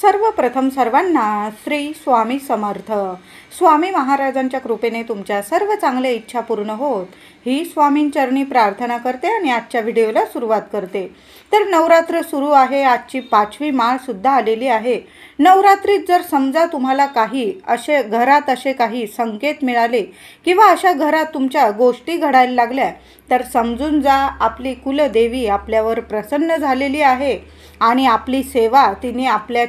सर्वप्रथम सर्वांना श्री स्वामी समर्थ। स्वामी महाराजांच्या कृपेने तुमच्या सर्व चांगल्या इच्छा पूर्ण होत ही स्वामींचरणी प्रार्थना करते आणि आजच्या व्हिडिओला सुरुवात करते। तर नवरात्र सुरू आहे, आजची 5वी माळ सुद्धा आलेली आहे। नवरात्रीत जर समजा तुम्हाला काही घरात असे काही संकेत मिळाले किंवा अशा घरात तुमच्या गोष्टी घडायला लागल्या तर समजून जा, आपली कुलदेवी आपल्यावर प्रसन्न झालेली आहे आणि आपली सेवा तिने आपल्या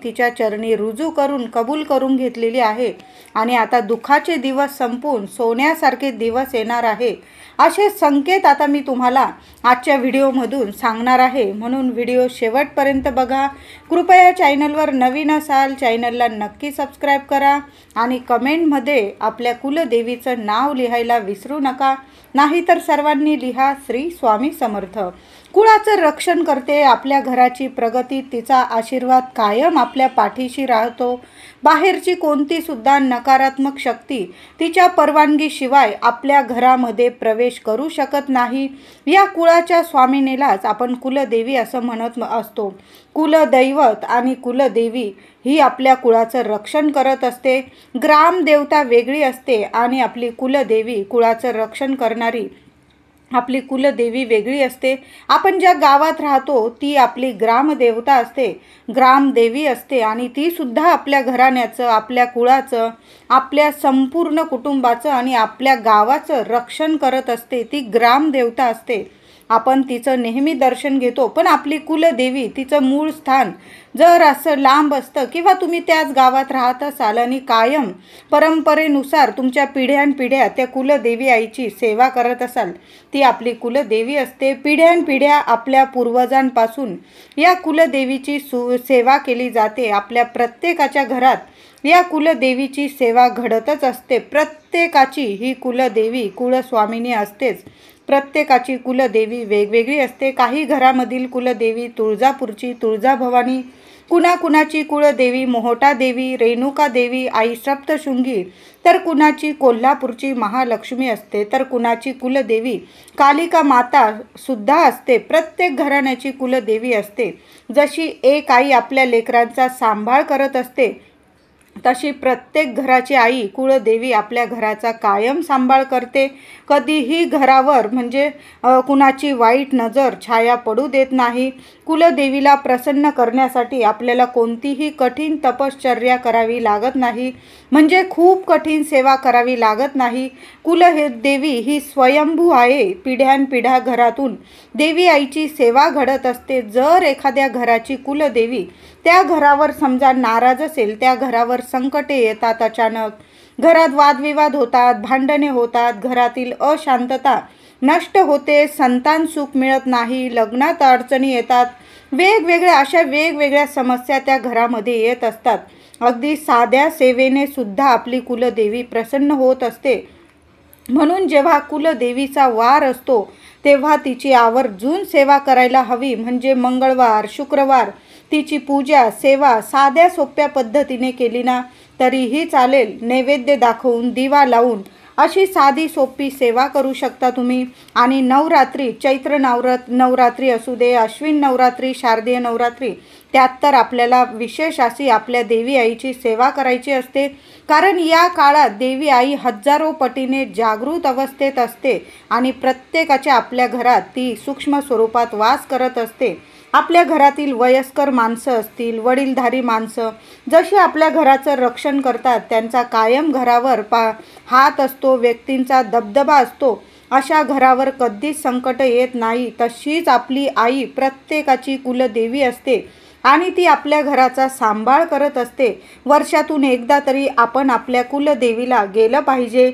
तिच्या चरणी रुजू करून कबूल करून घेतलेली आहे आणि आता दुःखाचे दिवस संपून सोन्यासारखे दिवस येणार आहे। असे संकेत आता मी तुम्हाला आजच्या व्हिडिओमधून सांगणार आहे, म्हणून व्हिडिओ शेवटपर्यंत बघा। कृपया चॅनलवर नवीन असाल चॅनलला नक्की सबस्क्राईब करा आणि कमेंटमध्ये आपल्या कुलदेवीचं नाव लिहायला विसरू नका, नाहीतर सर्वांनी लिहा श्री स्वामी समर्थ। कुळाचं रक्षण करते, आपल्या घराची प्रगती, तिचा आशीर्वाद कायम आपल्या पाठीशी राहतो। बाहेरची कोणती सुद्धा नकारात्मक शक्ती तिच्या परवानगीशिवाय आपल्या घरामध्ये प्रवेश करू शकत नाही। या कुळाच्या स्वामिनीलाच आपण कुलदेवी असं म्हणत असतो। कुलदैवत आणि कुलदेवी ही आपल्या कुळाचं रक्षण करत असते। ग्रामदेवता वेगळी असते आणि आपली कुलदेवी, कुळाचं रक्षण करणारी आपली कुलदेवी वेगळी असते। आपण ज्या गावात राहतो ती आपली ग्रामदेवता असते, ग्रामदेवी असते आणि ती सुद्धा आपल्या घराण्याचं, आपल्या कुळाचं, आपल्या संपूर्ण कुटुंबाचं आणि आपल्या गावाचं रक्षण करत असते। ती ग्रामदेवता असते, आपण तिचं नेहमी दर्शन घेतो। पण आपली कुलदेवी, तिचं मूळ स्थान जर असं लांब असतं किंवा तुम्ही त्याच गावात राहत असाल आणि कायम परंपरेनुसार तुमच्या पिढ्यानपिढ्या त्या कुलदेवी आईची सेवा करत असाल, ती आपली कुलदेवी असते। पिढ्यानपिढ्या आपल्या पूर्वजांपासून या कुलदेवीची सेवा केली जाते। आपल्या प्रत्येकाच्या घरात या कुलदेवीची सेवा घडतच असते। प्रत्येकाची ही कुलदेवी, कुलस्वामिनी असतेच। प्रत्येकाची कुलदेवी वेगवेगळी असते। काही घरामधील कुलदेवी तुळजापूरची तुळजाभवानी, कुणाकुणाची कुलदेवी मोहटा देवी, रेणुका देवी, आई सप्तशृंगी, तर कुणाची कोल्हापूरची महालक्ष्मी असते, तर कुणाची कुलदेवी कालिका माता सुद्धा असते। प्रत्येक घराण्याची कुलदेवी असते। जशी एक आई आपल्या लेकरांचा सांभाळ करत असते तशी प्रत्येक घराची आई कुलदेवी आपल्या घराचा कायम सांभाळ करते। कधीही घरावर म्हणजे कुणाची वाईट नजर छाया पडू देत नाही। कुलदेवीला प्रसन्न करण्यासाठी आपल्याला कोणतीही कठीण तपश्चर्या करावी लागत नाही, म्हणजे खूप कठीण सेवा करावी लागत नाही। कुलदेवी ही स्वयंभू आहे। पिढ्यानपिढ्या घरातून देवी आईची सेवा घडत असते। जर एखाद्या घराची कुलदेवी त्या घरावर समजा नाराज असेल, त्या घरावर संकटे येतात, अचानक घरात वादविवाद होतात, भांडणे होतात, घरातील अशांतता नष्ट होते, संतान सुख मिळत नाही, लग्नात अडचणी येतात, अशा वेगवेगळ्या समस्या त्या घरामध्ये येत असतात। अगदी साध्या सेवेने सुद्धा आपली कुलदेवी प्रसन्न होत असते। म्हणून जेव्हा कुलदेवीचा वार असतो तेव्हा तिची आवर्जून सेवा करायला हवी। म्हणजे मंगळवार, शुक्रवार तिची पूजा, सेवा साध्या सोप्या पद्धतीने केली ना तरीही चालेल। नैवेद्य दाखवून, दिवा लावून अशी साधी सोपी सेवा करू शकता तुम्ही। आणि नवरात्री, चैत्र नवरात्री असू दे, अश्विन नवरात्री, शारदीय नवरात्री, त्यात तर आपल्याला विशेष अशी आपल्या देवी आईची सेवा करायची असते। कारण या काळात देवी आई हजारो पटीने जागृत अवस्थेत असते आणि प्रत्येकाच्या आपल्या घरात ती सूक्ष्म स्वरूपात वास करत असते। आपल्या घरातील वयस्कर माणसं असतील, वडीलधारी माणसं जशी आपल्या घराचं रक्षण करतात, त्यांचा कायम घरावर हात असतो, व्यक्तींचा दबदबा असतो, अशा घरावर कधीच संकट येत नाही। तशीच आपली आई प्रत्येकाची कुलदेवी असते आणि ती आपल्या घराचा सांभाळ करत असते। वर्षातून एकदा तरी आपण आपल्या कुलदेवीला गेलं पाहिजे,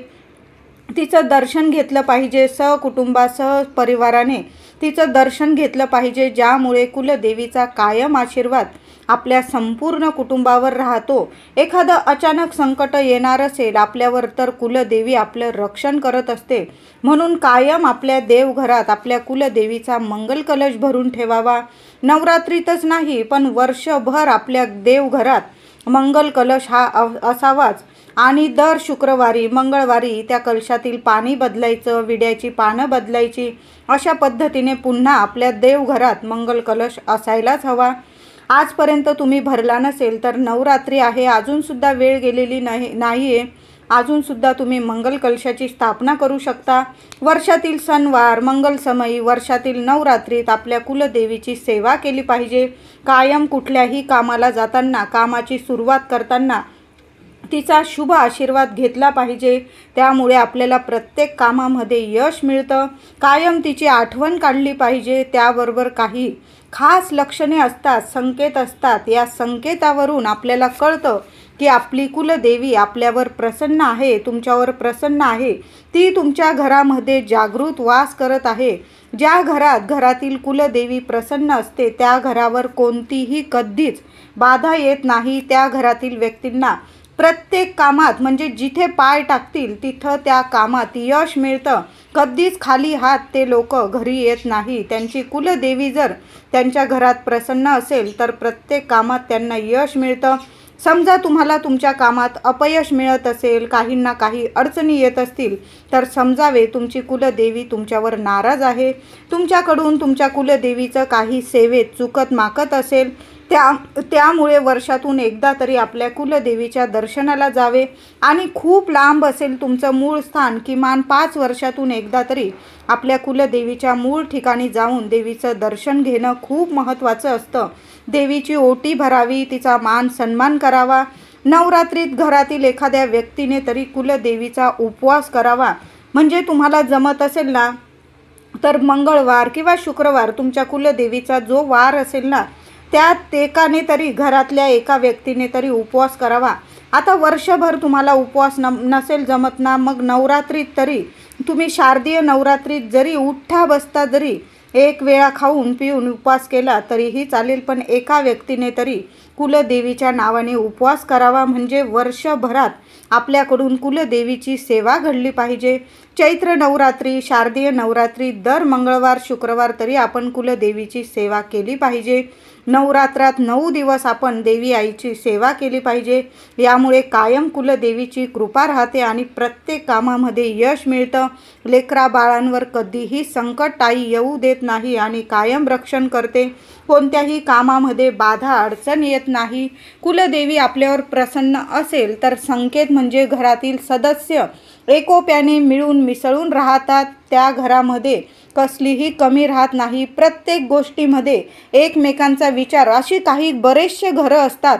तिचं दर्शन घेतलं पाहिजे, सहकुटुंबासह परिवाराने तिचं दर्शन घेतलं पाहिजे, ज्यामुळे कुलदेवीचा कायम आशीर्वाद आपल्या संपूर्ण कुटुंबावर राहतो। एखादं अचानक संकट येणार असेल आपल्यावर तर कुलदेवी आपलं रक्षण करत असते। म्हणून कायम आपल्या देवघरात आपल्या कुलदेवीचा मंगल कलश भरून ठेवावा। नवरात्रीतच नाही पण वर्षभर आपल्या देवघरात मंगल कलश हा असावाच आणि दर शुक्रवारी, मंगळवारी त्या कलशातील पाणी बदलायचं, विड्याची पानं बदलायची, अशा पद्धतीने पुन्हा आपल्या देवघरात मंगल कलश असायलाच हवा। आजपर्यंत तुम्ही भरला नसेल तर नवरात्री आहे, अजूनसुद्धा वेळ गेलेली नाही आहे. अजूनसुद्धा तुम्ही मंगल कलशाची स्थापना करू शकता. वर्षातील सणवार, मंगल समयी, वर्षातील नवरात्रीत आपल्या कुलदेवीची सेवा केली पाहिजे. कायम कुठल्याही कामाला जाताना, कामाची सुरुवात करताना तिचा शुभ आशीर्वाद घेतला पाहिजे. त्यामुळे आपल्याला प्रत्येक कामामध्ये यश मिळतं. कायम तिची आठवण काढली पाहिजे. त्याबरोबर काही खास लक्षणे असतात, संकेत असतात. या संकेतावरून आपल्याला कळतं की आपली कुलदेवी आपल्यावर प्रसन्न आहे, तुमच्यावर प्रसन्न आहे. ती तुमच्या घरामध्ये जागृत वास करत आहे. ज्या घरातील कुलदेवी प्रसन्न असते त्या घरावर कोणतीही कधीच बाधा येत नाही. त्या घरातील व्यक्तींना प्रत्येक कामात म्हणजे जिथे पाय टाकतील तिथं त्या कामात यश मिळतं. कधीच खाली हात ते लोक घरी येत नाही. त्यांची कुलदेवी जर त्यांच्या घरात प्रसन्न असेल तर प्रत्येक कामात त्यांना यश मिळतं. समजा तुम्हाला तुमच्या कामात अपयश मिळत असेल, काहींना काही अडचणी येत असतील तर समजावे तुमची कुलदेवी तुमच्यावर नाराज आहे. तुमच्याकडून तुमच्या कुलदेवीचं काही सेवेत चुकत माकत असेल त्यामुळे वर्षातून एकदा तरी आपल्या कुलदेवीच्या दर्शनाला जावे. आणि खूप लांब असेल तुमचं मूळ स्थान, किमान 5 वर्षातून एकदा तरी आपल्या कुलदेवीच्या मूळ ठिकाणी जाऊन देवीचं दर्शन घेणं खूप महत्त्वाचं असतं. देवीची ओटी भरावी, तिचा मान सन्मान करावा. नवरात्रीत घरातील एखाद्या व्यक्तीने तरी कुलदेवीचा उपवास करावा. म्हणजे तुम्हाला जमत असेल ना तर मंगळवार किंवा शुक्रवार तुमच्या कुलदेवीचा जो वार असेल ना त्यात एकाने तरी, घरातल्या एका व्यक्तीने तरी उपवास करावा. आता वर्षभर तुम्हाला उपवास नसेल जमत ना, मग नवरात्रीत तरी तुम्ही शारदीय नवरात्रीत जरी उठता बसता जरी एक वेळा खाऊन पिऊन उपवास केला तरीही चालेल. पण एका व्यक्तीने तरी कुलदेवीच्या नावाने उपवास करावा. म्हणजे वर्षभरात आपल्याकडून कुलदेवीची सेवा घडली पाहिजे. चैत्र नवरात्री, शारदीय नवरात्री दर मंगळवार शुक्रवार तरी आपण कुलदेवीची सेवा केली पाहिजे. नवरात्रात 9 दिवस आपण देवी आईची सेवा केली पाहिजे. यामुळे कायम कुलदेवीची कृपा राहते आणि प्रत्येक कामामध्ये यश मिळतं. लेकरा बाळांवर कधीही संकट आई येऊ देत नाही आणि कायम रक्षण करते. कोणत्याही कामामध्ये बाधा अडचण येत नाही. कुलदेवी आपल्यावर प्रसन्न असेल तर संकेत म्हणजे घरातील सदस्य एकोप्याने मिळून मिसळून राहतात. त्या घरामध्ये कसलीही कमी राहत नाही. प्रत्येक गोष्टीमध्ये एकमेकांचा विचार. अशी काही बरेचसे घरं असतात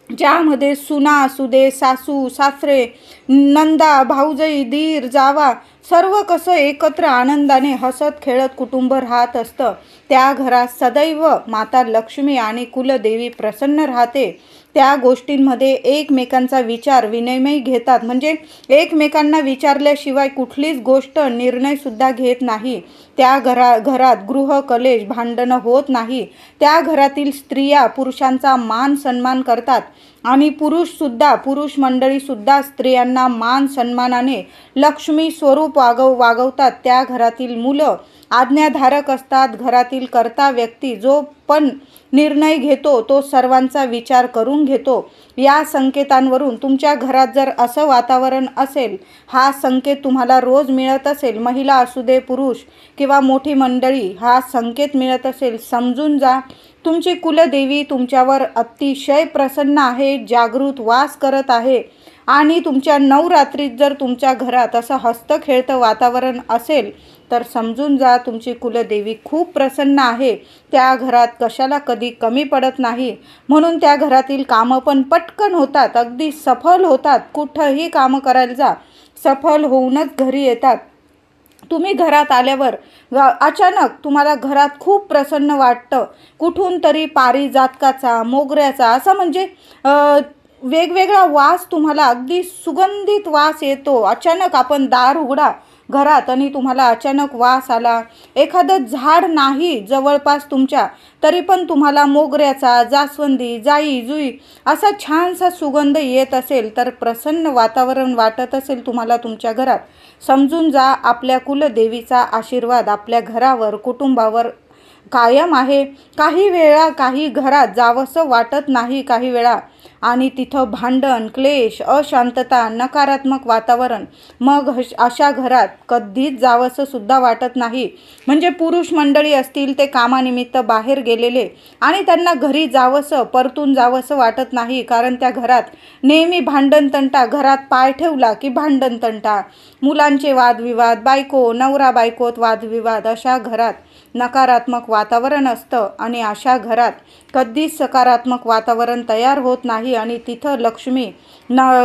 ज्यामध्ये सुना असू दे, सासू सासरे, नंदा भाऊजाई, दीर जावा सर्व कसं एकत्र आनंदाने हसत खेळत कुटुंब राहत असतं. त्या घरात सदैव माता लक्ष्मी आणि कुलदेवी प्रसन्न राहते. त्या गोष्टींमध्ये एकमेकांचा विचार विनिमय घेतात. म्हणजे एकमेकांना विचारल्याशिवाय कुठलीच गोष्ट निर्णयसुद्धा घेत नाही. त्या घरात गृह कलेश भांडणं होत नाही. त्या घरातील स्त्रिया पुरुषांचा मान सन्मान करतात आणि पुरुष मंडळीसुद्धा स्त्रियांना मान सन्मानाने लक्ष्मी स्वरूप वागवतात. त्या घरातील मुलं आज्ञाधारक असतात. घरातील कर्ता व्यक्ती जो पण निर्णय घेतो तो सर्वांचा विचार करून घेतो. या संकेतांवरून तुमच्या घरात जर असं वातावरण असेल, हा संकेत तुम्हाला रोज मिळत असेल, महिला असू दे पुरुष किंवा मोठी मंडळी, हा संकेत मिळत असेल, समजून जा तुमची कुलदेवी तुमच्यावर अतिशय प्रसन्न आहे, जागृत वास करत आहे. आणि तुमच्या नवरात्रीत जर तुमच्या घरात असं हसतं वातावरण असेल तर समजून जा तुमची कुलदेवी खूप प्रसन्न आहे. त्या घरात कशाला कधी कमी पडत नाही. म्हणून त्या घरातील कामं पण पटकन होतात, अगदी सफल होतात. कुठंही कामं करायला जा, सफल होऊनच घरी येतात. तुम्ही घरात आल्यावर अचानक तुम्हाला घरात खूप प्रसन्न वाटतं. कुठून तरी पारिजातकाचा, मोगऱ्याचा असं म्हणजे वेगवेगळा वास, तुम्हाला अगदी सुगंधित वास येतो. अचानक आपण दार उघडा घरात आणि तुम्हाला अचानक वास आला. एखादं झाड नाही जवळपास तुमच्या तरी पण तुम्हाला मोगऱ्याचा, जास्वंदी, जाई जुई असा छानसा सुगंध येत असेल तर प्रसन्न वातावरण वाटत असेल तुम्हाला तुमच्या घरात, समजून जा आपल्या कुलदेवीचा आशीर्वाद आपल्या घरावर, कुटुंबावर कायम आहे. काही वेळा काही घरात जावंसं वाटत नाही, काही वेळा आणि तिथं भांडण, क्लेश, अशांतता, नकारात्मक वातावरण, मग अशा घरात कधीच जावंसं सुद्धा वाटत नाही. म्हणजे पुरुष मंडळी असतील ते कामानिमित्त बाहेर गेलेले आणि त्यांना घरी जावंसं, परतून जावंसं वाटत नाही, कारण त्या घरात नेहमी भांडण तंटा, घरात पाय ठेवला की भांडण तंटा, मुलांचे वादविवाद, नवरा बायकोत वादविवाद, अशा घरात नकारात्मक वातावरण असतं आणि अशा घरात कधीच सकारात्मक वातावरण तयार होत नाही आणि तिथं लक्ष्मी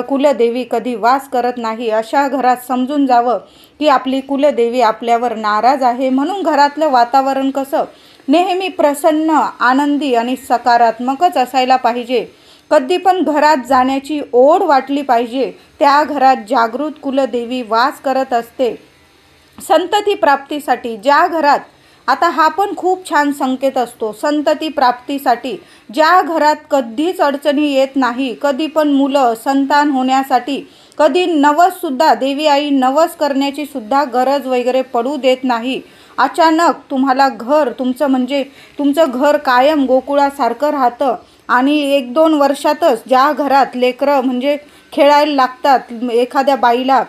कुलदेवी कधी वास करत नाही. अशा घरात समजून जावं की आपली कुलदेवी आपल्यावर नाराज आहे. म्हणून घरातलं वातावरण कसं नेहमी प्रसन्न, आनंदी आणि सकारात्मकच असायला पाहिजे. कधी पण घरात जाण्याची ओढ वाटली पाहिजे. त्या घरात जागृत कुलदेवी वास करत असते. संतती प्राप्तीसाठी ज्या घरात, आता हा पण खूप छान संकेत असतो, संतती प्राप्तीसाठी ज्या घरात कधीच अडचणी येत नाही, कधी पण मुलं संतान होण्यासाठी कधी नवससुद्धा, देवी आई नवस करण्याची सुद्धा गरज वगैरे पडू देत नाही. अचानक तुम्हाला घर, तुमचं घर कायम गोकुळासारखं राहतं आणि 1-2 वर्षातच ज्या घरात लेकरं खेळायला लागतात, एखाद्या बाईला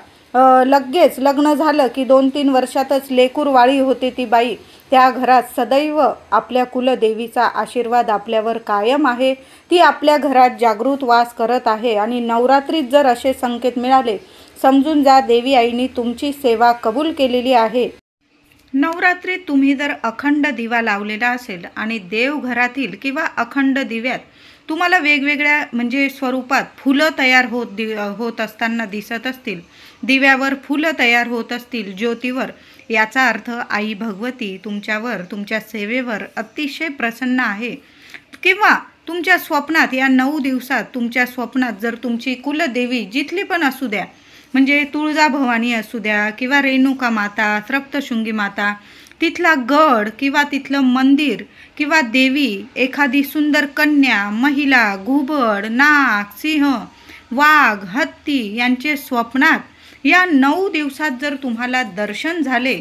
लगेच लग्न झालं की 2-3 वर्षातच लेकूरवाळी होते ती बाई, त्या घरात सदैव आपल्या कुलदेवीचा आशीर्वाद आपल्यावर कायम आहे. ती आपल्या घरात जागृत वास करत आहे. आणि नवरात्रीत जर असे संकेत मिळाले, समजून जा देवी आईने तुमची सेवा कबूल केलेली आहे. नवरात्रीत तुम्ही जर अखंड दिवा लावलेला असेल आणि देवघरातील किंवा अखंड दिव्यात तुम्हाला वेगवेगळ्या स्वरूपात फुलं तयार होत असताना दिसत असतील, दिव्यावर फुलं तयार होत असतील, ज्योतीवर, याचा अर्थ आई भगवती तुमच्यावर, तुमच्या सेवेवर अतिशय प्रसन्न आहे. किंवा तुमच्या स्वप्नात या 9 दिवसात तुमच्या स्वप्नात जर तुमची कुलदेवी जिथली पण असू द्या, तुळजाभवानी असू द्या किंवा रेणुका माता, सप्तशृंगी माता, तिथला गड किंवा तिथलं मंदिर किंवा देवी, एखादी सुंदर कन्या, महिला, घुबड, नाग, सिंह, वाघ, हत्ती यांचे स्वप्नात या 9 दिवसात जर तुम्हाला दर्शन झाले,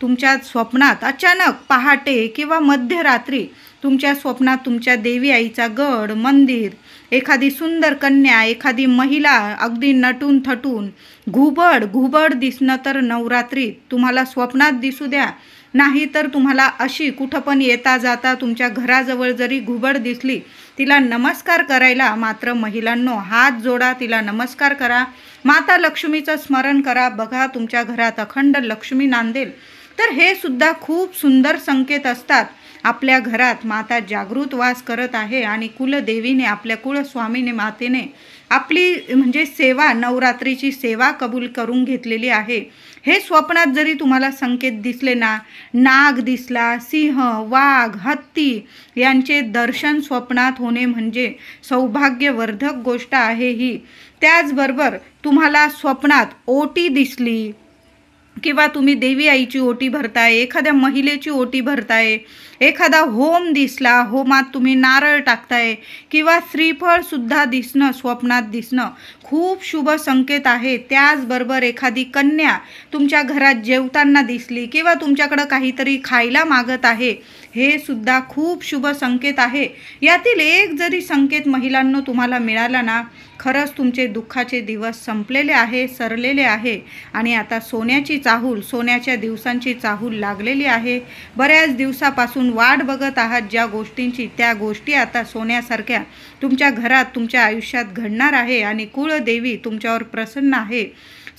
तुमच्या स्वप्नात अचानक पहाटे किंवा मध्यरात्री तुमच्या स्वप्नात तुमच्या देवी आईचा गड, मंदिर, एखादी सुंदर कन्या, एखादी महिला अगदी नटून थटून, घुबड दिसणं तर नवरात्रीत तुम्हाला स्वप्नात दिसू द्या, नाही तर तुम्हाला अशी कुठं पण येता जाता तुमच्या घराजवळ जरी घुबड दिसली, तिला नमस्कार करायला मात्र महिलांनो हात जोडा, तिला नमस्कार करा, माता लक्ष्मीचं स्मरण करा. बघा तुमच्या घरात अखंड लक्ष्मी नांदेल. तर हे सुद्धा खूप सुंदर संकेत असतात. आपल्या घरात माता जागृत वास करत आहे आणि कुलदेवीने, आपल्या कुलस्वामीने, मातेने आपली सेवा, नवरात्रीची सेवा कबूल करून घेतलेली आहे. हे स्वप्नात जरी तुम्हाला संकेत दिसले ना, नाग दिसला, सिंह, वाघ, हत्ती यांचे दर्शन स्वप्नात होणे म्हणजे सौभाग्यवर्धक गोष्ट आहे ही. त्याचबरोबर तुम्हाला स्वप्नात ओटी दिसली किंवा तुम्ही देवी आईची ओटी भरताय, एखाद्या महिलेची ओटी भरताय, एखादा होम दिसला, होमात तुम्ही नारळ टाकताय किंवा श्रीफळ सुद्धा दिसणं, स्वप्नात दिसणं खूप शुभ संकेत आहे. त्याचबरोबर एखादी कन्या तुमच्या घरात जेवताना दिसली किंवा तुमच्याकडं काहीतरी खायला मागत आहे, हे सुद्धा खूप शुभ संकेत आहे. यातील एक जरी संकेत महिलांनो तुम्हाला मिळाला ना, खरंच तुमचे दुःखाचे दिवस संपलेले आहे, सरलेले आहे आणि आता सोन्याची चाहूल, सोन्याच्या दिवसांची चाहूल लागलेली आहे. बऱ्याच दिवसापासून वाट बघत आहात ज्या गोष्टींची, त्या गोष्टी आता सोन्यासारख्या तुमच्या घरात, तुमच्या आयुष्यात घडणार आहे आणि कुळदेवी तुमच्यावर प्रसन्न आहे.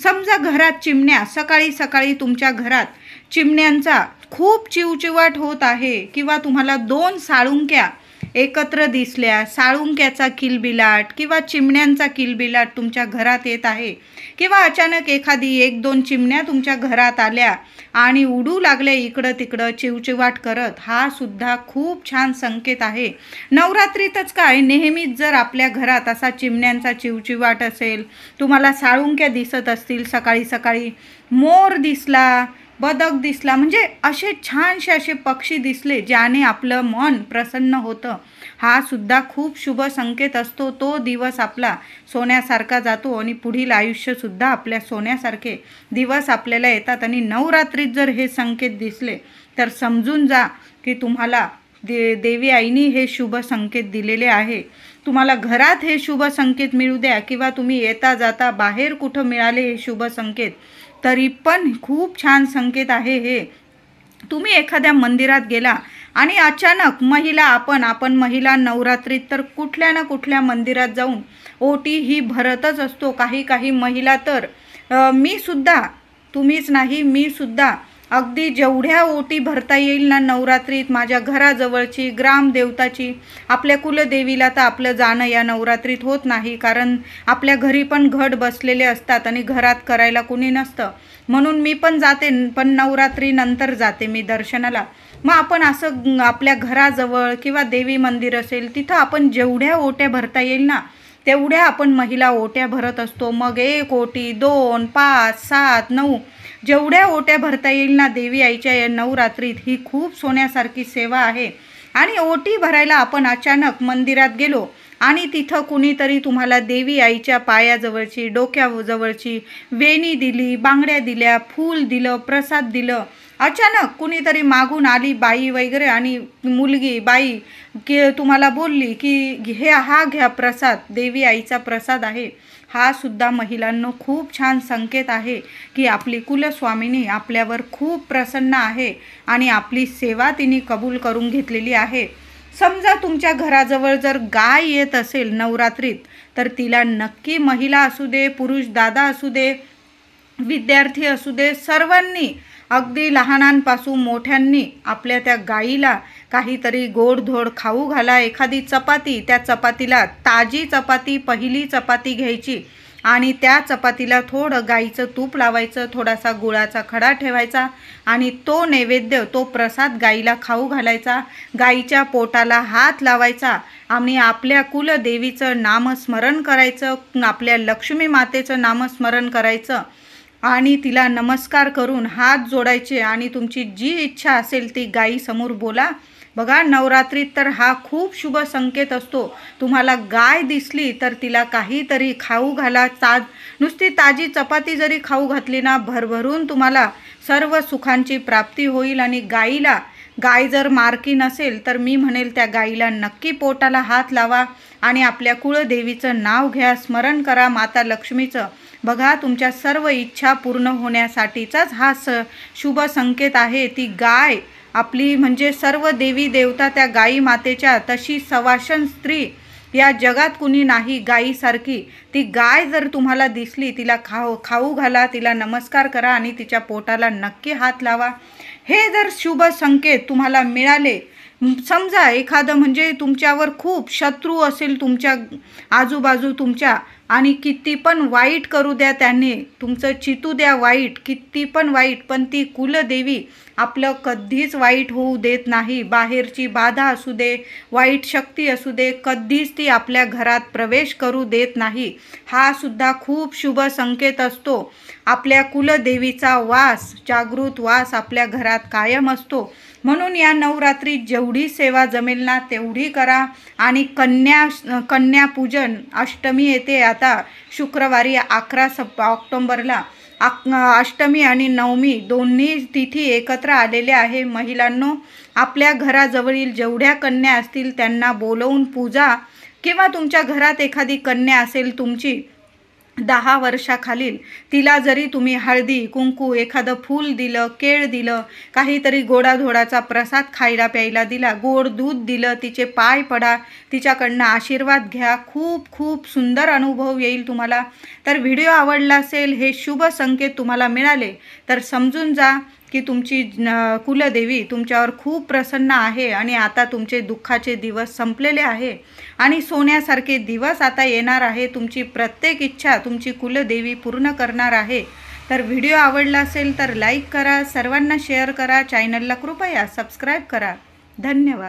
समजा घरात चिमण्या, सकाळी सकाळी तुमच्या घरात चिमण्यांचा खूप चिवचिवाट होत आहे किंवा तुम्हाला 2 साळुंक्या एकत्र दिसल्या, साळुंक्याचा किलबिलाट किंवा चिमण्यांचा किलबिलाट तुमच्या घरात येत आहे किंवा अचानक एखादी 1-2 चिमण्या तुमच्या घरात आल्या आणि उडू लागले इकडं तिकडं चिवचिवाट करत, हा सुद्धा खूप छान संकेत आहे. नवरात्रीतच काय, नेहमीच जर आपल्या घरात असा चिमण्यांचा चिवचिवाट असेल, तुम्हाला साळुंक्या दिसत असतील, सकाळी सकाळी मोर दिसला, बदक दिसला, असे छानसे असे पक्षी दिसले ज्याने आपलं मन प्रसन्न होतं, हा सुद्धा खूप शुभ संकेत असतो. तो दिवस आपला सोन्यासारखा जातो आणि पुढील आयुष्यसुद्धा आपल्या सोन्यासारखे दिवस आपल्याला येतात. आणि नवरात्रीत जर हे संकेत दिसले तर समजून जा की तुम्हाला देवी आईनी हे शुभ संकेत दिलेले आहे। तुम्हाला घरात हे शुभ संकेत मिळू द्या किंवा तुम्ही येता जाता बाहेर कुठं मिळाले हे शुभ संकेत, तरी पण खूप छान संकेत आहे हे। तुम्ही एखाद्या मंदिरात गेला आणि अचानक आपण महिला नवरात्रीत तर कुठल्या ना कुठल्या मंदिरात जाऊन ओटी ही भरतच असतो। काही महिला तर मी सुद्धा, तुम्हीच नाही मी सुद्धा, अगदी जेवढ्या ओटी भरता येईल ना नवरात्रीत, माझ्या घराजवळची ग्रामदेवताची, आपल्या कुलदेवीला तर आपलं जाणं या नवरात्रीत होत नाही, कारण आपल्या घरी पण घट बसलेले असतात आणि घरात करायला कुणी नसतं, म्हणून मी पण जाते, पण नवरात्री नंतर जाते मी दर्शनाला। मग आपण असं आपल्या घराजवळ किंवा देवी मंदिर असेल तिथं आपण जेवढ्या ओट्या भरता येईल ना तेवढ्या आपण महिला ओट्या भरत असतो। मग 1 ओटी, 2, 5, 7, 9 जेवढ्या ओट्या भरता येईल ना देवी आईच्या या नवरात्रीत, ही खूप सोन्यासारखी सेवा आहे। आणि ओटी भरायला आपण अचानक मंदिरात गेलो आणि तिथं कुणीतरी तुम्हाला देवी आईच्या पायाजवळची, डोक्याजवळची वेणी दिली, बांगड्या दिल्या, फूल दिलं, प्रसाद दिलं, अचानक कुणीतरी मागून आली बाई वगैरे आणि मुलगी बाई की तुम्हाला बोलली की हा घ्या प्रसाद, देवी आईचा प्रसाद आहे, हा सुद्धा महिलांनो खूप छान संकेत आहे की आपली कुलस्वामिनी आपल्यावर खूप प्रसन्न आहे आणि आपली सेवा तिने कबूल करून घेतलेली आहे। समजा तुमच्या घराजवळ जर गाय येत असेल नवरात्रीत, तर तिला नक्की, महिला असू दे, पुरुष दादा असू दे, विद्यार्थी असू दे, सर्वांनी, अगदी लहानांपासून मोठ्यांनी आपल्या त्या गाईला काहीतरी गोडधोड खाऊ घाला। एखादी चपाती, त्या चपातीला, ताजी चपाती, पहिली चपाती घ्यायची आणि त्या चपातीला थोडं गाईचं तूप लावायचं, थोडासा गुळाचा खडा ठेवायचा आणि तो नैवेद्य, तो प्रसाद गाईला खाऊ घालायचा, गाईच्या पोटाला हात लावायचा आणि आपल्या कुलदेवीचं नामस्मरण करायचं, आपल्या लक्ष्मी मातेचं नामस्मरण करायचं आणि तिला नमस्कार करून हात जोडायचे आणि तुमची जी इच्छा असेल ती गाईसमोर बोला। बघा, नवरात्रीत तर हा खूप शुभ संकेत असतो। तुम्हाला गाय दिसली तर तिला काहीतरी खाऊ घाला, नुसती ताजी चपाती जरी खाऊ घातली ना, भरभरून तुम्हाला सर्व सुखांची प्राप्ती होईल। आणि गाय जर मारकी नसेल तर मी म्हणेल त्या गाईला नक्की पोटाला हात लावा आणि आपल्या कुळदेवीचं नाव घ्या, स्मरण करा माता लक्ष्मीचं। बघा, तुमच्या सर्व इच्छा पूर्ण होण्यासाठीचाच हा शुभ संकेत आहे। ती गाय आपली म्हणजे सर्व देवी देवता त्या गाई मातेच्या, तशी सवाशण स्त्री या जगात कुणी नाही गाईसारखी। ती गाय जर तुम्हाला दिसली, तिला खाऊ घाला, तिला नमस्कार करा आणि तिच्या पोटाला नक्की हात लावा। हे जर शुभ संकेत तुम्हाला मिळाले, समजा एखादं म्हणजे तुमच्यावर खूप शत्रू असेल तुमच्या आजूबाजू तुमच्या, आणि किती पण वाईट करू द्या त्याने, तुमचं चितू द्या वाईट, किती पण वाईट, पण ती कुलदेवी आपलं कधीच वाईट होऊ देत नाही। बाहेरची बाधा असू दे, वाईट शक्ती असू दे, कधीच ती आपल्या घरात प्रवेश करू देत नाही। हा सुद्धा खूप शुभ संकेत असतो। आपल्या कुलदेवीचा वास, जागृत वास आपल्या घरात कायम असतो। म्हणून या नवरात्रीत जेवढी सेवा जमेल ना तेवढी करा। आणि कन्या पूजन अष्टमी येते आता शुक्रवारी 11 ऑक्टोबरला, अष्टमी आणि नवमी दोन्ही तिथी एकत्र आलेले आहे। महिलांनो, आपल्या घराजवळील जेवढ्या कन्या असतील त्यांना बोलवून पूजा, किंवा तुमच्या घरात एखादी कन्या असेल तुमची 10 वर्षाखालील, तिला जरी तुम्ही हळदी कुंकू, एखादं फूल दिलं, केळ दिलं, काहीतरी गोडाधोडाचा प्रसाद खायला प्यायला दिला, गोड दूध दिलं, तिचे पाय पडा, तिच्याकडनं आशीर्वाद घ्या, खूप खूप सुंदर अनुभव येईल तुम्हाला। तर व्हिडिओ आवडला असेल, हे शुभ संकेत तुम्हाला मिळाले तर समजून जा की तुमची कुलदेवी तुमच्यावर खूप प्रसन्न आहे आणि आता तुमचे दुःखाचे दिवस संपलेले आहे आणि सोन्यासारखे दिवस आता येणार आहे। तुमची प्रत्येक इच्छा तुमची कुलदेवी पूर्ण करणार आहे। तर व्हिडिओ आवडला असेल तर लाईक करा, सर्वांना शेअर करा, चॅनलला कृपया सबस्क्राईब करा। धन्यवाद।